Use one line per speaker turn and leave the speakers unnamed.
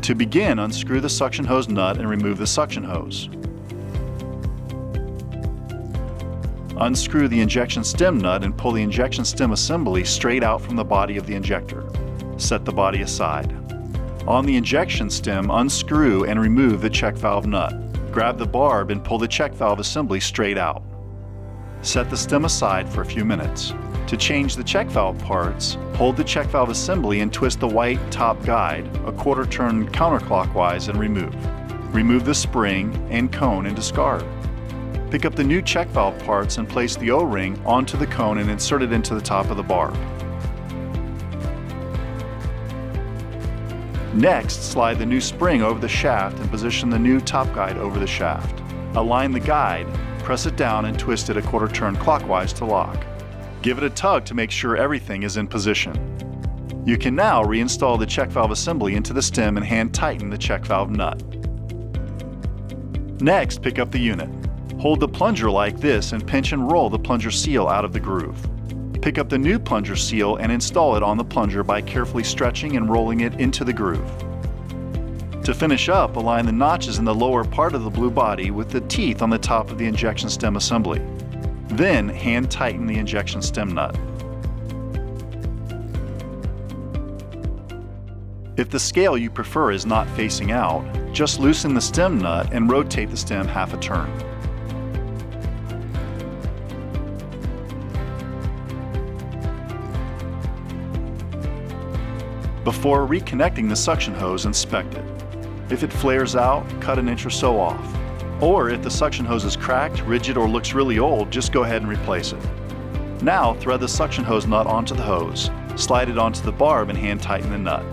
To begin, unscrew the suction hose nut and remove the suction hose. Unscrew the injection stem nut and pull the injection stem assembly straight out from the body of the injector. Set the body aside. On the injection stem, unscrew and remove the check valve nut. Grab the barb and pull the check valve assembly straight out. Set the stem aside for a few minutes. To change the check valve parts, hold the check valve assembly and twist the white top guide a quarter turn counterclockwise and remove. Remove the spring and cone and discard. Pick up the new check valve parts and place the O-ring onto the cone and insert it into the top of the barb. Next, slide the new spring over the shaft and position the new top guide over the shaft. Align the guide, press it down and twist it a quarter turn clockwise to lock. Give it a tug to make sure everything is in position. You can now reinstall the check valve assembly into the stem and hand tighten the check valve nut. Next, pick up the unit. Hold the plunger like this and pinch and roll the plunger seal out of the groove. Pick up the new plunger seal and install it on the plunger by carefully stretching and rolling it into the groove. To finish up, align the notches in the lower part of the blue body with the teeth on the top of the injection stem assembly. Then, hand tighten the injection stem nut. If the scale you prefer is not facing out, just loosen the stem nut and rotate the stem half a turn. Before reconnecting the suction hose, inspect it. If it flares out, cut an inch or so off. Or if the suction hose is cracked, rigid, or looks really old, just go ahead and replace it. Now thread the suction hose nut onto the hose, slide it onto the barb and hand tighten the nut.